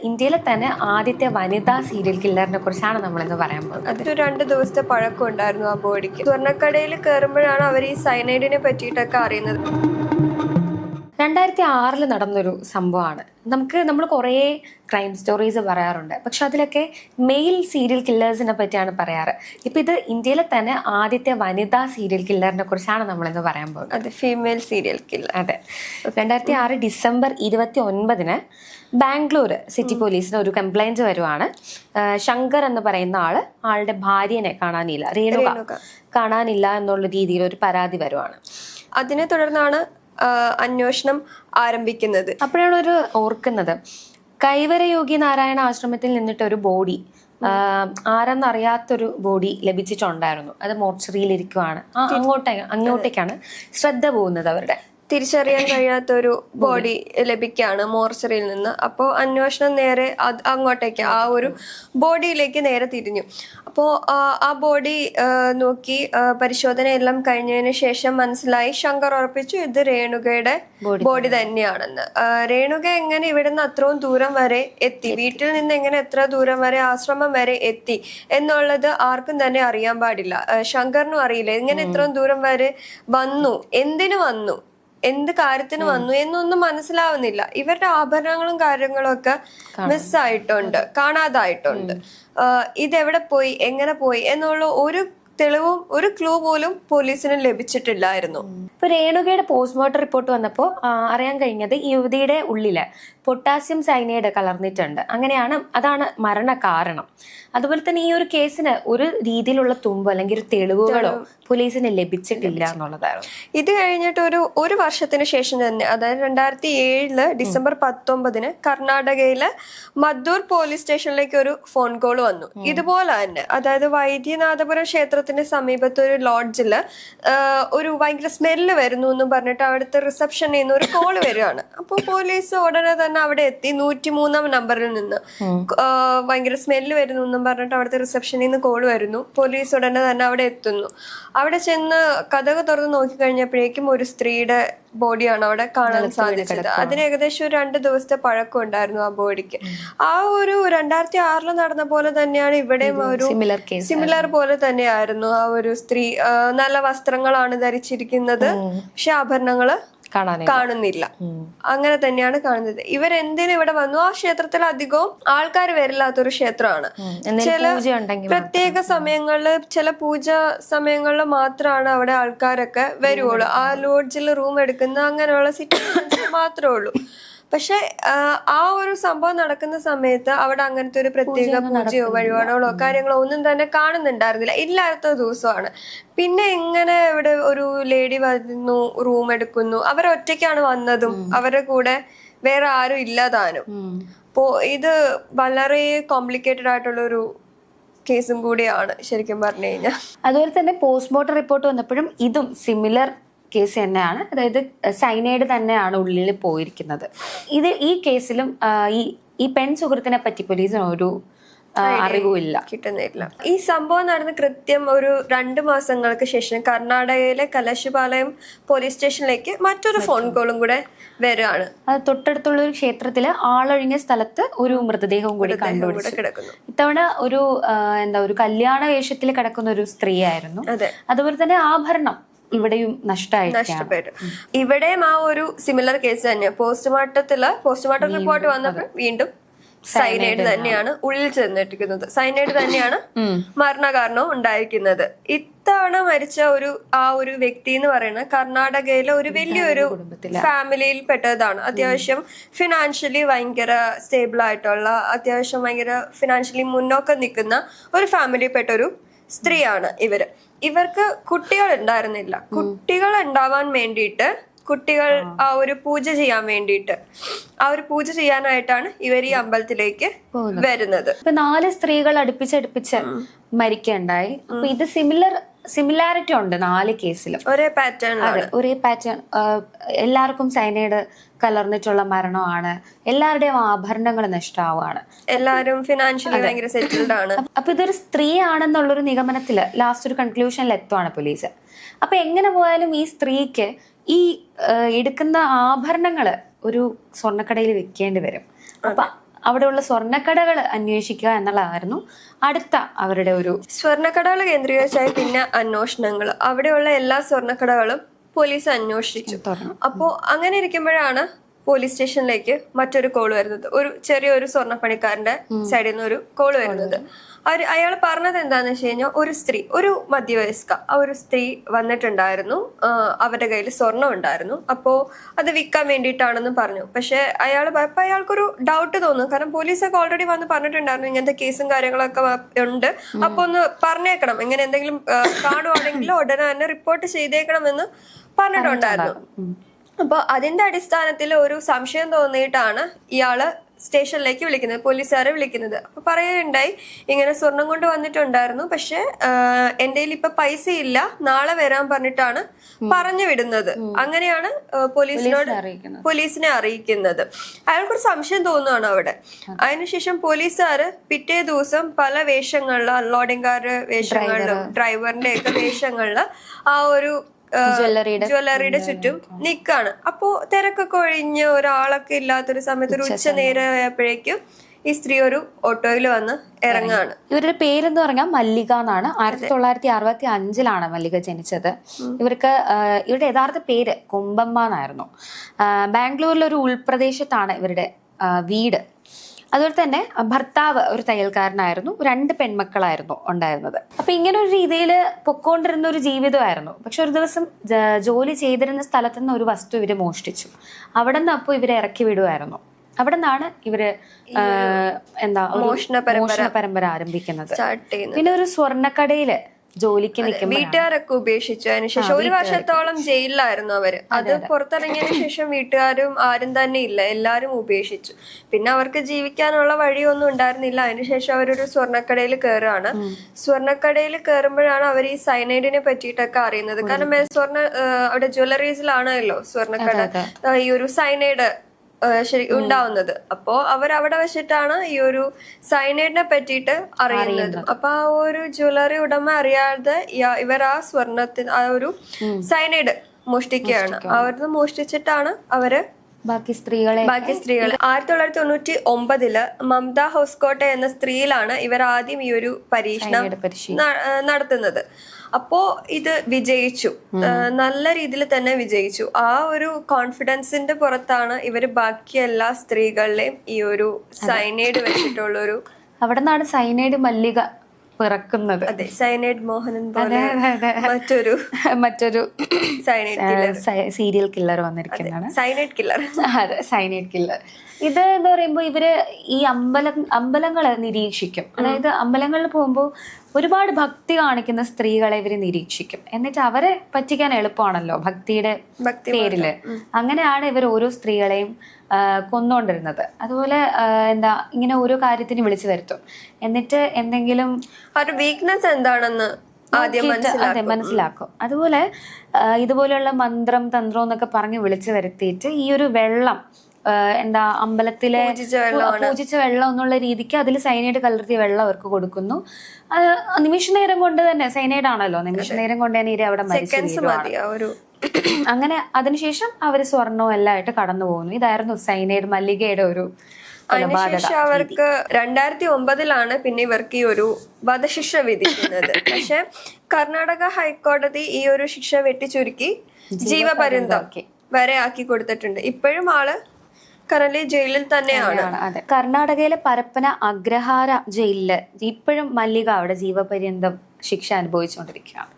ഇന്ത്യയിലെ തന്നെ ആദ്യത്തെ വനിതാ സീരിയൽ കില്ലറിനെ കുറിച്ചാണ് നമ്മളിന്ന് പറയാൻ പോകുന്നത്. അതൊരു 2 ദിവസത്തെ പഴക്കം ഉണ്ടായിരുന്നു ആ ബോഡിക്ക്. സ്വർണ്ണക്കടയിൽ കയറുമ്പോഴാണ് അവർ ഈ സയനൈഡിനെ പറ്റിയിട്ടൊക്കെ അറിയുന്നത്. 2006 നടന്നൊരു സംഭവമാണ്. നമ്മൾ കുറേ ക്രൈം സ്റ്റോറീസ് പറയാറുണ്ട്, പക്ഷെ അതിലൊക്കെ മെയിൽ സീരിയൽ കില്ലേഴ്സിനെ പറ്റിയാണ് പറയാറ്. ഇപ്പൊ ഇത് ഇന്ത്യയിലെ തന്നെ ആദ്യത്തെ വനിതാ സീരിയൽ കില്ലറിനെ കുറിച്ചാണ് നമ്മളിന്ന് പറയാൻ പോകുന്നത്. അതെ, ഫീമെയിൽ സീരിയൽ കില്ലർ. അതെ, 2006 ഡിസംബർ 29 ബാംഗ്ലൂർ സിറ്റി പോലീസിന് ഒരു കംപ്ലൈന്റ് വരുവാണ്. ശങ്കർ എന്ന് പറയുന്ന ആളുടെ ഭാര്യനെ കാണാനില്ല, രേണുക കാണാനില്ല എന്നുള്ള രീതിയിൽ ഒരു പരാതി വരുവാണ്. അതിനെ തുടർന്നാണ് അന്വേഷണം ആരംഭിക്കുന്നത്. അപ്പോഴാണ് ഒരു ഓർക്കുന്നത്, കൈവരയോഗി നാരായണ ആശ്രമത്തിൽ നിന്നിട്ട് ഒരു ബോഡി, ആരെന്നറിയാത്തൊരു ബോഡി ലഭിച്ചിട്ടുണ്ടായിരുന്നു. അത് മോർച്ചറിയിൽ ഇരിക്കുവാണ്. അങ്ങോട്ടേക്കാണ് ശ്രദ്ധ പോകുന്നത്. അവരുടെ തിരിച്ചറിയാൻ കഴിയാത്തൊരു ബോഡി ലഭിക്കുകയാണ് മോർച്ചറിയിൽ നിന്ന്. അപ്പോൾ അന്വേഷണം നേരെ അങ്ങോട്ടേക്ക്, ആ ഒരു ബോഡിയിലേക്ക് നേരെ തിരിഞ്ഞു. അപ്പോൾ ആ ബോഡി നോക്കി പരിശോധനയെല്ലാം കഴിഞ്ഞതിന് ശേഷം മനസ്സിലായി, ശങ്കർ ഉറപ്പിച്ചു ഇത് രേണുകയുടെ ബോഡി തന്നെയാണെന്ന്. രേണുക എങ്ങനെ ഇവിടുന്ന് അത്രയും ദൂരം വരെ എത്തി, വീട്ടിൽ നിന്ന് എങ്ങനെ എത്ര ദൂരം വരെ, ആശ്രമം വരെ എത്തി എന്നുള്ളത് ആർക്കും തന്നെ അറിയാൻ പാടില്ല. ശങ്കറിനും അറിയില്ല ഇങ്ങനെ ഇത്രയും ദൂരം വരെ വന്നു, എന്തിനു വന്നു, എന്ത് കാര്യത്തിന് വന്നു എന്നൊന്നും മനസ്സിലാവുന്നില്ല. ഇവരുടെ ആഭരണങ്ങളും കാര്യങ്ങളും ഒക്കെ മിസ്സായിട്ടുണ്ട്, കാണാതായിട്ടുണ്ട്. ഇതെവിടെ പോയി, എങ്ങനെ പോയി എന്നുള്ള ഒരു തെളിവും ഒരു ക്ലൂ പോലും പോലീസിന് ലഭിച്ചിട്ടില്ലായിരുന്നു. ഇപ്പൊ രേണുകയുടെ പോസ്റ്റ്മോർട്ടം റിപ്പോർട്ട് വന്നപ്പോൾ അറിയാൻ കഴിഞ്ഞത് ഈ യുവതിയുടെ ഉള്ളില് പൊട്ടാസ്യം സയനൈഡ് കലർന്നിട്ടുണ്ട്. അതാണ് മരണ കാരണം. അതുപോലെ തന്നെ ഈ ഒരു കേസിന് ഒരു രീതിയിലുള്ള തുമ്പോ അല്ലെങ്കിൽ തെളിവുകളോ പോലീസിന് ലഭിച്ചിട്ടില്ല എന്നുള്ളതായിരുന്നു. ഇത് കഴിഞ്ഞിട്ട് ഒരു വർഷത്തിന് ശേഷം തന്നെ, അതായത് 2007 ഡിസംബർ 19 കർണാടകയിലെ മദ്ദൂർ പോലീസ് സ്റ്റേഷനിലേക്ക് ഒരു ഫോൺ കോൾ വന്നു. ഇതുപോലെ തന്നെ, അതായത് വൈദ്യനാഥപുരം ക്ഷേത്രത്തിന് സമീപത്ത് ഒരു ലോഡ്ജില് ഒരു ഭയങ്കര സ്മെല്ല് വരുന്നു എന്ന് പറഞ്ഞിട്ട് അവിടുത്തെ റിസപ്ഷനിൽ നിന്ന് ഒരു കോള് വരികയാണ്. അപ്പോൾ പോലീസ് ഉടനെ തന്നെ അവിടെ എത്തി. 103-ാം നമ്പറിൽ നിന്ന് ഭയങ്കര സ്മെല്ല് വരുന്നു എന്നും പറഞ്ഞിട്ട് അവിടുത്തെ റിസപ്ഷനിൽ നിന്ന് കോള് വരുന്നു. പോലീസ് ഉടനെ തന്നെ അവിടെ എത്തുന്നു. അവിടെ ചെന്ന് കതക് തുറന്ന് നോക്കി കഴിഞ്ഞപ്പോഴേക്കും ഒരു സ്ത്രീയുടെ ബോഡിയാണ് അവിടെ കാണാൻ സാധിച്ചത്. അതിന് ഏകദേശം ഒരു 2 ദിവസത്തെ പഴക്കം ഉണ്ടായിരുന്നു ആ ബോഡിക്ക്. ആ ഒരു 2006 നടന്ന പോലെ തന്നെയാണ് ഇവിടെയും ഒരു സിമിലർ പോലെ തന്നെയായിരുന്നു. ആ ഒരു സ്ത്രീ നല്ല വസ്ത്രങ്ങളാണ് ധരിച്ചിരിക്കുന്നത്, പക്ഷെ ആഭരണങ്ങള് കാണുന്നില്ല. അങ്ങനെ തന്നെയാണ് കാണുന്നത്. ഇവരെന്തിനു ഇവിടെ വന്നു? ആ ക്ഷേത്രത്തിൽ അധികവും ആൾക്കാർ വരില്ലാത്തൊരു ക്ഷേത്രമാണ്. ചില പ്രത്യേക സമയങ്ങളില്, ചില പൂജ സമയങ്ങളിൽ മാത്രമാണ് അവിടെ ആൾക്കാരൊക്കെ വരുവുള്ളൂ. ആ ലോഡ്ജിൽ റൂം എടുക്കുന്ന അങ്ങനെയുള്ള സിറ്റുവേഷൻസ് മാത്രമേ ഉള്ളൂ. പക്ഷെ ആ ഒരു സംഭവം നടക്കുന്ന സമയത്ത് അവിടെ അങ്ങനത്തെ ഒരു പ്രത്യേക പൂജയോ വഴിപാടുകളോ കാര്യങ്ങളോ ഒന്നും തന്നെ കാണുന്നുണ്ടായിരുന്നില്ല. ഇല്ലാത്ത ദിവസമാണ്. പിന്നെ എങ്ങനെ ഇവിടെ ഒരു ലേഡി വരുന്നു, റൂം എടുക്കുന്നു, അവരൊറ്റയ്ക്കാണ് വന്നതും അവരുടെ കൂടെ വേറെ ആരും ഇല്ലാതാനും. അപ്പോ ഇത് വളരെ കോംപ്ലിക്കേറ്റഡ് ആയിട്ടുള്ള ഒരു കേസും കൂടിയാണ് ശരിക്കും പറഞ്ഞു കഴിഞ്ഞാൽ. അതുപോലെ തന്നെ പോസ്റ്റ്മോർട്ടം റിപ്പോർട്ട് വന്നപ്പോഴും ഇതും സിമിലർ കേസ് തന്നെയാണ്. അതായത് സൈനൈഡ് തന്നെയാണ് ഉള്ളിൽ പോയിരിക്കുന്നത്. ഈ കേസിലും ഈ പെൺ സുഹൃത്തിനെ പറ്റി പോലീസിന് ഒരു അറിവുമില്ല, കിട്ടുന്നില്ല. ഈ സംഭവം നടന്ന് കൃത്യം ഒരു 2 മാസങ്ങൾക്ക് ശേഷം കർണാടകയിലെ കലശുപാലയം പോലീസ് സ്റ്റേഷനിലേക്ക് മറ്റൊരു ഫോൺ കോളും കൂടെ വരികയാണ്. അത് തൊട്ടടുത്തുള്ള ഒരു ക്ഷേത്രത്തില് ആളൊഴിഞ്ഞ സ്ഥലത്ത് ഒരു മൃതദേഹവും കൂടി കിടക്കുന്നു. ഇത്തവണ ഒരു കല്യാണ വേഷത്തിൽ കിടക്കുന്ന ഒരു സ്ത്രീയായിരുന്നു. അതുപോലെ തന്നെ ആഭരണം ഇവിടെയും നഷ്ടപ്പെട്ടു. ഇവിടെയും ആ ഒരു സിമിലർ കേസ് തന്നെ. പോസ്റ്റ്മോർട്ടം റിപ്പോർട്ട് വന്നപ്പോൾ വീണ്ടും സൈനൈഡ് തന്നെയാണ് ഉള്ളിൽ ചെന്നിട്ടിരിക്കുന്നത്. സൈനൈഡ് തന്നെയാണ് മരണകാരണവും ഉണ്ടായിരിക്കുന്നത്. ഇത്തവണ മരിച്ച ആ ഒരു വ്യക്തി എന്ന് പറയുന്നത് കർണാടകയിലെ ഒരു വലിയൊരു ഫാമിലിയിൽ പെട്ടതാണ്. അത്യാവശ്യം ഫിനാൻഷ്യലി ഭയങ്കര സ്റ്റേബിൾ ആയിട്ടുള്ള, അത്യാവശ്യം ഭയങ്കര ഫിനാൻഷ്യലി മുന്നോക്കം നിൽക്കുന്ന ഒരു ഫാമിലിയിൽ പെട്ട ഒരു സ്ത്രീയാണ് ഇവർക്ക് കുട്ടികൾ ഉണ്ടായിരുന്നില്ല. കുട്ടികൾ ഉണ്ടാവാൻ വേണ്ടിയിട്ട്, കുട്ടികൾ ആ ഒരു പൂജ ചെയ്യാൻ വേണ്ടിയിട്ട്, ആ ഒരു പൂജ ചെയ്യാനായിട്ടാണ് ഇവർ ഈ അമ്പലത്തിലേക്ക് വരുന്നത്. 4 സ്ത്രീകൾ അടുപ്പിച്ച് മരിക്കുകയുണ്ടായി. അപ്പൊ ഇത് സിമിലാരിറ്റി ഉണ്ട് 4 കേസിലും. ഒരേ പാറ്റേൺ. എല്ലാവർക്കും സൈനൈഡ് കലർന്നിട്ടുള്ള മരണമാണ്. എല്ലാവരുടെയും ആഭരണങ്ങൾ നഷ്ടമാവാണ്. എല്ലാവരും ഫിനാൻഷ്യലി ഭയങ്കര സെറ്റിൽഡ് ആണ്. അപ്പൊ ഇതൊരു സ്ത്രീ ആണെന്നുള്ളൊരു നിഗമനത്തില് ലാസ്റ്റ് ഒരു കൺക്ലൂഷനിൽ എത്തുവാണ് പോലീസ്. അപ്പൊ എങ്ങനെ പോയാലും ഈ സ്ത്രീക്ക് ഈ എടുക്കുന്ന ആഭരണങ്ങള് ഒരു സ്വർണ്ണക്കടയിൽ വെക്കേണ്ടി വരും. അപ്പൊ അവിടെയുള്ള സ്വർണ്ണക്കടകൾ അന്വേഷിക്കുക എന്നുള്ളതായിരുന്നു അടുത്ത അവരുടെ ഒരു സ്വർണ്ണക്കടകൾ കേന്ദ്രീകരിച്ചായി പിന്നെ അന്വേഷണങ്ങൾ. അവിടെയുള്ള എല്ലാ സ്വർണ്ണക്കടകളും പോലീസ് അന്വേഷിച്ചു. അപ്പോ അങ്ങനെ ഇരിക്കുമ്പോഴാണ് പോലീസ് സ്റ്റേഷനിലേക്ക് മറ്റൊരു കോള് വരുന്നത്. ഒരു ചെറിയൊരു സ്വർണ്ണപ്പണിക്കാരന്റെ സൈഡിൽ നിന്ന് ഒരു കോള് വരുന്നത്. അയാൾ പറഞ്ഞത് എന്താന്ന് വെച്ച് കഴിഞ്ഞാൽ ഒരു മധ്യവയസ്ക ഒരു സ്ത്രീ വന്നിട്ടുണ്ടായിരുന്നു. അവരുടെ കയ്യിൽ സ്വർണം ഉണ്ടായിരുന്നു. അപ്പോ അത് വിൽക്കാൻ വേണ്ടിയിട്ടാണെന്ന് പറഞ്ഞു. പക്ഷെ അയാൾക്കൊരു ഡൗട്ട് തോന്നുന്നു. കാരണം പോലീസൊക്കെ ഓൾറെഡി വന്ന് പറഞ്ഞിട്ടുണ്ടായിരുന്നു ഇങ്ങനത്തെ കേസും കാര്യങ്ങളൊക്കെ ഉണ്ട്, അപ്പൊ ഒന്ന് പറഞ്ഞേക്കണം, ഇങ്ങനെ എന്തെങ്കിലും കാണുവാണെങ്കിൽ ഉടനെ തന്നെ റിപ്പോർട്ട് ചെയ്തേക്കണമെന്ന് പറഞ്ഞിട്ടുണ്ടായിരുന്നു. അപ്പൊ അതിന്റെ അടിസ്ഥാനത്തിൽ ഒരു സംശയം തോന്നിയിട്ടാണ് ഇയാള് സ്റ്റേഷനിലേക്ക് വിളിക്കുന്നത്, പോലീസുകാരെ വിളിക്കുന്നത്. അപ്പൊ പറയുകയുണ്ടായി ഇങ്ങനെ സ്വർണം കൊണ്ട് വന്നിട്ടുണ്ടായിരുന്നു, പക്ഷെ എന്റെ കയ്യിൽ ഇപ്പൊ പൈസ ഇല്ല, നാളെ വരാൻ പറഞ്ഞിട്ടാണ് പറഞ്ഞു വിടുന്നത്. അങ്ങനെയാണ് പോലീസിനെ അറിയിക്കുന്നത്. അയാൾക്കൊരു സംശയം തോന്നുകയാണ് അവിടെ. അതിനുശേഷം പോലീസുകാര് പിറ്റേ ദിവസം പല വേഷങ്ങളില്, അൺലോഡിംഗുകാരുടെ വേഷങ്ങളിലും ഡ്രൈവറിന്റെ ഒക്കെ വേഷങ്ങളില് ആ ഒരു ജ്വല്ലറിയുടെ ചുറ്റും നിക്കാണ്. അപ്പോ തിരക്കൊക്കെ ഒഴിഞ്ഞ് ഒരാളൊക്കെ ഇല്ലാത്തൊരു സമയത്ത് ഒരു ഉച്ച നേരം ആയപ്പോഴേക്കും ഈ സ്ത്രീ ഒരു ഓട്ടോയിൽ വന്ന് ഇറങ്ങാണ്. ഇവരുടെ പേരെന്ന് പറഞ്ഞാൽ മല്ലിക എന്നാണ്. 1965 മല്ലിക ജനിച്ചത്. ഇവരുടെ യഥാർത്ഥ പേര് കൊമ്പമ്മ എന്നായിരുന്നു. ബാംഗ്ലൂരിലെ ഒരു ഉൾപ്രദേശത്താണ് ഇവരുടെ വീട്. അതുപോലെ തന്നെ ഭർത്താവ് ഒരു തയ്യൽക്കാരനായിരുന്നു. 2 പെൺമക്കളായിരുന്നു ഉണ്ടായിരുന്നത്. അപ്പൊ ഇങ്ങനെ ഒരു രീതിയിൽ പൊക്കോണ്ടിരുന്ന ഒരു ജീവിതമായിരുന്നു. പക്ഷെ ഒരു ദിവസം ജോലി ചെയ്തിരുന്ന സ്ഥലത്ത് നിന്ന് ഒരു വസ്തു ഇവര് മോഷ്ടിച്ചു. അവിടെ നിന്ന് അപ്പോൾ ഇവരെ ഇറക്കി വിടുമായിരുന്നു. അവിടെ നിന്നാണ് ഇവര് മോഷണ പരമ്പര ആരംഭിക്കുന്നത്. പിന്നെ ഒരു സ്വർണ്ണക്കടയില് ജോലിക്ക് നിൽക്കും. വീട്ടുകാരൊക്കെ ഉപേക്ഷിച്ചു. അതിനുശേഷം 1 വർഷത്തോളം ജയിലിലായിരുന്നു അവര്. അത് പുറത്തിറങ്ങിയതിനു ശേഷം വീട്ടുകാരും ആരും തന്നെ ഇല്ല, എല്ലാരും ഉപേക്ഷിച്ചു. പിന്നെ അവർക്ക് ജീവിക്കാനുള്ള വഴിയൊന്നും ഉണ്ടായിരുന്നില്ല. അതിനുശേഷം അവരൊരു സ്വർണ്ണക്കടയിൽ കയറുകയാണ്. സ്വർണ്ണക്കടയിൽ കയറുമ്പോഴാണ് അവർ ഈ സൈനൈഡിനെ പറ്റിയിട്ടൊക്കെ അറിയുന്നത്. കാരണം അവിടെ ജ്വല്ലറീസിലാണല്ലോ സ്വർണ്ണക്കട ഈ ഒരു സൈനൈഡ് ഉണ്ടാവുന്നത്. അപ്പോ അവരവിടെ വെച്ചിട്ടാണ് ഈ ഒരു സൈനൈഡിനെ പറ്റിയിട്ട് അറിയുന്നത്. അപ്പൊ ആ ഒരു ജ്വല്ലറി ഉടമ അറിയാതെ ഇവർ ആ സ്വർണത്തിന് ആ ഒരു സൈനൈഡ് മോഷ്ടിക്കുകയാണ്. അവിടുന്ന് മോഷ്ടിച്ചിട്ടാണ് അവര് ബാക്കി സ്ത്രീകളെ 1999 മമത ഹോസ്കോട്ടെ എന്ന സ്ത്രീയിലാണ് ഇവർ ആദ്യം ഈ ഒരു പരീക്ഷണം നടത്തുന്നത്. അപ്പോ ഇത് വിജയിച്ചു, നല്ല രീതിയിൽ തന്നെ വിജയിച്ചു. ആ ഒരു കോൺഫിഡൻസിന്റെ പുറത്താണ് ഇവര് ബാക്കി എല്ലാ സ്ത്രീകളിലെയും ഈ ഒരു സൈനൈഡ് വെച്ചിട്ടുള്ള ഒരു അവിടെ നിന്നാണ് സൈനൈഡ് മല്ലിക പിറക്കുന്നത്. അതെ, സൈനൈഡ് മോഹനൻ പോലെ മറ്റൊരു സീരിയൽ കില്ലർ വന്നിരിക്കുന്നതാണ്. Cyanide killer. അതെ, സൈനൈഡ് കില്ലർ. ഇത് എന്ന് പറയുമ്പോൾ ഇവര് ഈ അമ്പലങ്ങളെ നിരീക്ഷിക്കും. അതായത് അമ്പലങ്ങളിൽ പോകുമ്പോൾ ഒരുപാട് ഭക്തി കാണിക്കുന്ന സ്ത്രീകളെ ഇവര് നിരീക്ഷിക്കും. എന്നിട്ട് അവരെ പറ്റിക്കാൻ എളുപ്പമാണല്ലോ ഭക്തിയുടെ പേരില്. അങ്ങനെയാണ് ഇവർ ഓരോ സ്ത്രീകളെയും കൊന്നുകൊണ്ടിരുന്നത്. അതുപോലെ ഇങ്ങനെ ഓരോ കാര്യത്തിന് വിളിച്ചു വരുത്തും. എന്നിട്ട് എന്തെങ്കിലും വീക്ക്നെസ് എന്താണെന്ന് മനസ്സിലാക്കും. അതുപോലെ ഇതുപോലെയുള്ള മന്ത്രം തന്ത്രം എന്നൊക്കെ പറഞ്ഞ് വിളിച്ചു വരുത്തിയിട്ട് ഈ ഒരു വെള്ളം അമ്പലത്തിലെ പൂജിച്ച വെള്ളം എന്നുള്ള രീതിക്ക് അതിൽ സൈനൈഡ് കലർത്തിയ വെള്ളം അവർക്ക് കൊടുക്കുന്നു. നിമിഷ നേരം കൊണ്ട് തന്നെ, സൈനൈഡ് ആണല്ലോ, നിമിഷ നേരം കൊണ്ട് തന്നെ അവിടെ മരിച്ചു. അങ്ങനെ അതിനുശേഷം അവര് സ്വർണവും എല്ലാം ആയിട്ട് കടന്നു പോകുന്നു. ഇതായിരുന്നു സൈനൈഡ് മല്ലികയുടെ ഒരു അതിനുശേഷം അവർക്ക് 2009 പിന്നെ ഇവർക്ക് ഈ ഒരു വധശിക്ഷ വിധിക്കുന്നത്. പക്ഷെ കർണാടക ഹൈക്കോടതി ഈ ഒരു ശിക്ഷ വെട്ടിച്ചുരുക്കി ജീവപര്യന്തം വരെ ആക്കി കൊടുത്തിട്ടുണ്ട്. ഇപ്പോഴും ആള് കറന്റ് ജയിലിൽ തന്നെയാണ്. കർണാടകയിലെ പരപ്പന അഗ്രഹാര ജയിലില് ഇപ്പോഴും മല്ലിക അവിടെ ജീവപര്യന്തം ശിക്ഷ അനുഭവിച്ചുകൊണ്ടിരിക്കുകയാണ്.